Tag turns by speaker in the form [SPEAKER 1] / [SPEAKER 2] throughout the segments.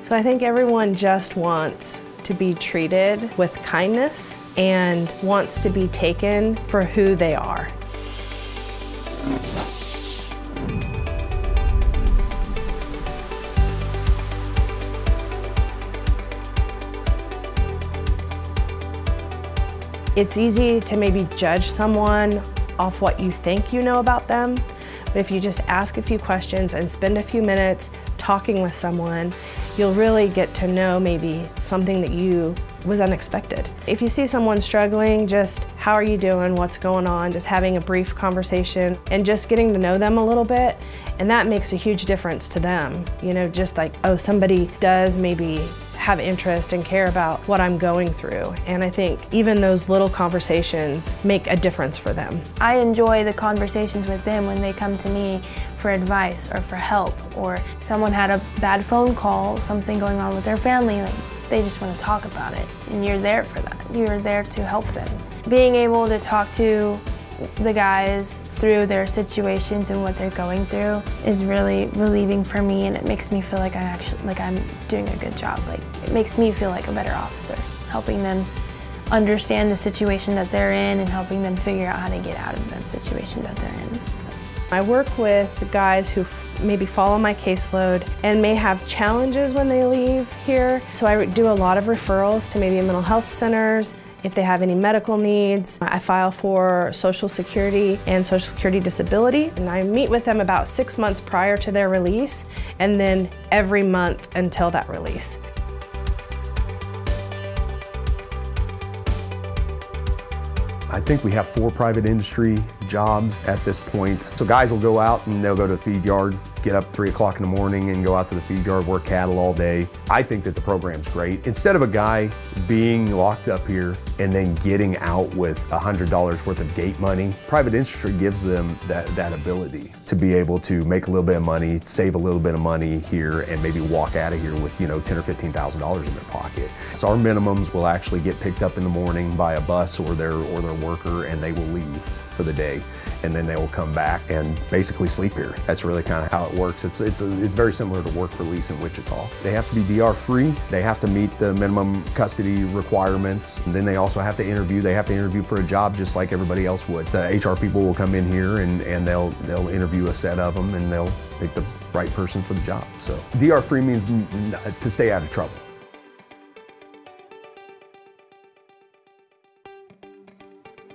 [SPEAKER 1] So I think everyone just wants to be treated with kindness and wants to be taken for who they are. It's easy to maybe judge someone off what you think you know about them, but if you just ask a few questions and spend a few minutes talking with someone, you'll really get to know maybe something that was unexpected. If you see someone struggling, just how are you doing, what's going on, just having a brief conversation and just getting to know them a little bit, and that makes a huge difference to them. You know, just like, oh, somebody does maybe have interest and care about what I'm going through. And I think even those little conversations make a difference for them.
[SPEAKER 2] I enjoy the conversations with them when they come to me for advice or for help, or someone had a bad phone call, something going on with their family, like they just want to talk about it, and you're there for that. You're there to help them. Being able to talk to the guys through their situations and what they're going through is really relieving for me, and it makes me feel like I'm doing a good job. Like, it makes me feel like a better officer, helping them understand the situation that they're in and helping them figure out how to get out of that situation that they're in. So.
[SPEAKER 1] I work with guys who maybe follow my caseload and may have challenges when they leave here. So I do a lot of referrals to maybe mental health centers. If they have any medical needs, I file for Social Security and Social Security Disability, and I meet with them about 6 months prior to their release, and then every month until that release.
[SPEAKER 3] I think we have 4 private industry jobs at this point. So guys will go out and they'll go to the feed yard, get up 3 o'clock in the morning and go out to the feed yard, work cattle all day. I think that the program's great. Instead of a guy being locked up here and then getting out with $100 worth of gate money, private industry gives them that ability to be able to make a little bit of money, save a little bit of money here, and maybe walk out of here with, $10,000 or $15,000 in their pocket. So our minimums will actually get picked up in the morning by a bus or their worker, and they will leave for the day, and then they will come back and basically sleep here. That's really kind of how it works. It's very similar to work release in Wichita. They have to be DR free. They have to meet the minimum custody requirements. And then they also have to interview. They have to interview for a job just like everybody else would. The HR people will come in here and they'll interview a set of them, and they'll pick the right person for the job. So DR free means to stay out of trouble.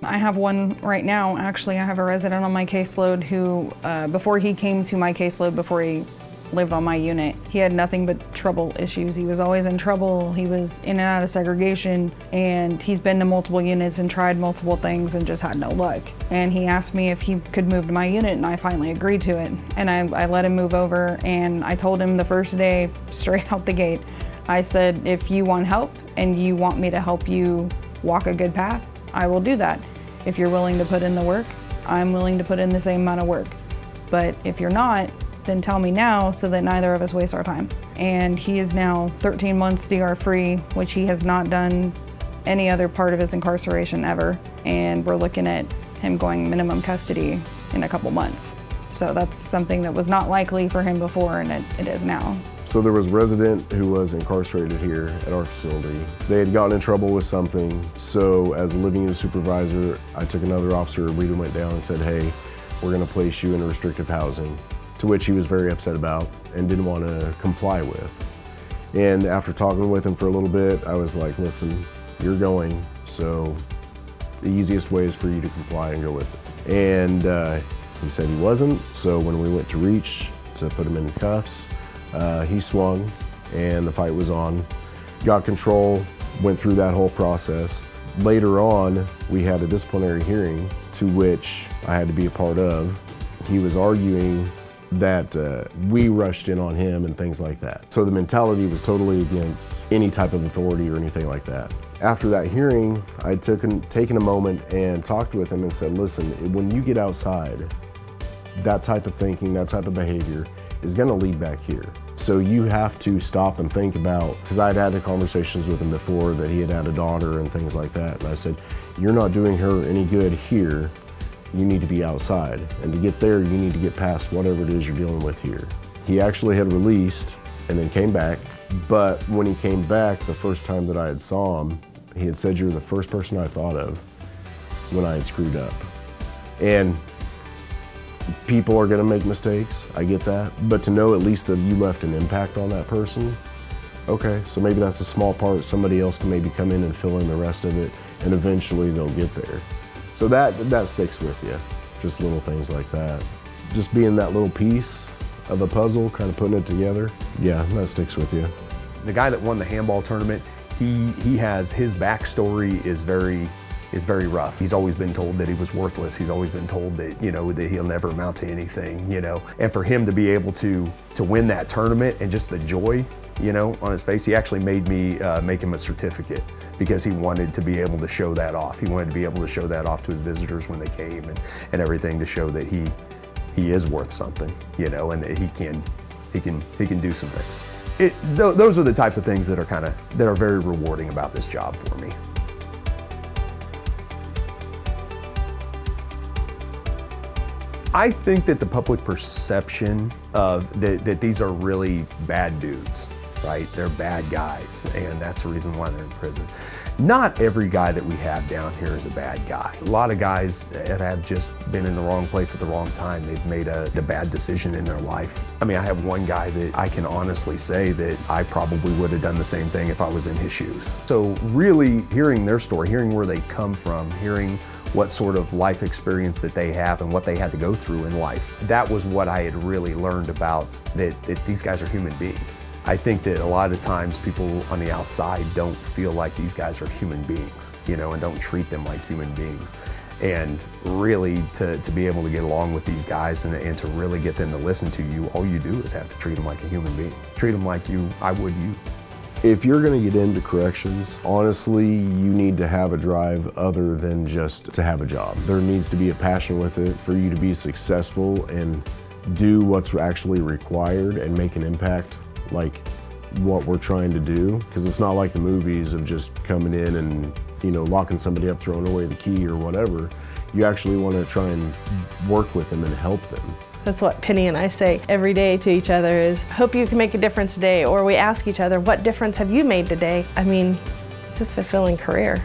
[SPEAKER 4] I have one right now. Actually, I have a resident on my caseload who, before he came to my caseload, before he lived on my unit, he had nothing but trouble issues. He was always in trouble. He was in and out of segregation, and he's been to multiple units and tried multiple things and just had no luck. And he asked me if he could move to my unit, and I finally agreed to it. And I let him move over, and I told him the first day, straight out the gate, I said, if you want help and you want me to help you walk a good path, I will do that. If you're willing to put in the work, I'm willing to put in the same amount of work. But if you're not, then tell me now so that neither of us waste our time. And he is now 13 months DR free, which he has not done any other part of his incarceration ever. And we're looking at him going minimum custody in a couple months. So that's something that was not likely for him before, and it is now.
[SPEAKER 5] So there was a resident who was incarcerated here at our facility. They had gotten in trouble with something, so as a living unit supervisor, I took another officer, we went down and said, hey, we're gonna place you in restrictive housing, to which he was very upset about and didn't want to comply with. And after talking with him for a little bit, I was like, listen, you're going, so the easiest way is for you to comply and go with us. And he said he wasn't, so when we went to reach to put him in cuffs, he swung and the fight was on. Got control, went through that whole process. Later on, we had a disciplinary hearing to which I had to be a part of. He was arguing that we rushed in on him and things like that. So the mentality was totally against any type of authority or anything like that. After that hearing, I had taken a moment and talked with him and said, listen, when you get outside, that type of thinking, that type of behavior is gonna lead back here. So you have to stop and think about, because I'd had conversations with him before that he had a daughter and things like that. And I said, you're not doing her any good here. You need to be outside. And to get there, you need to get past whatever it is you're dealing with here. He actually had released and then came back, But when he came back, the first time that I had saw him, he had said, "You were the first person I thought of when I had screwed up." And people are gonna make mistakes, I get that. But to know at least that you left an impact on that person, okay, so maybe that's a small part. Somebody else can maybe come in and fill in the rest of it, and eventually they'll get there. So that sticks with you, just little things like that. Just being that little piece of a puzzle, kind of putting it together, yeah, that sticks with you.
[SPEAKER 3] The guy that won the handball tournament, he has, his backstory is very rough. He's always been told that he was worthless. He's always been told that, you know, that he'll never amount to anything, you know. And for him to be able to win that tournament and just the joy, you know, on his face, he actually made me make him a certificate because he wanted to be able to show that off. He wanted to be able to show that off to his visitors when they came and everything, to show that he is worth something, you know, and that he can do some things. Those are the types of things that are very rewarding about this job for me. I think that the public perception of that these are really bad dudes, right? They're bad guys, and that's the reason why they're in prison. Not every guy that we have down here is a bad guy. A lot of guys have just been in the wrong place at the wrong time. They've made a bad decision in their life. I mean, I have one guy that I can honestly say that I probably would have done the same thing if I was in his shoes. So really hearing their story, hearing where they come from, hearing what sort of life experience that they have and what they had to go through in life, that was what I had really learned about that these guys are human beings. I think that a lot of times people on the outside don't feel like these guys are human beings, you know, and don't treat them like human beings. And really to be able to get along with these guys and to really get them to listen to you, all you do is have to treat them like a human being. Treat them like I would you.
[SPEAKER 5] If you're gonna get into corrections, honestly, you need to have a drive other than just to have a job. There needs to be a passion with it for you to be successful and do what's actually required and make an impact like what we're trying to do. Because it's not like the movies of just coming in and, you know, locking somebody up, throwing away the key or whatever. You actually want to try and work with them and help them.
[SPEAKER 1] That's what Penny and I say every day to each other is, hope you can make a difference today. Or we ask each other, what difference have you made today? I mean, it's a fulfilling career.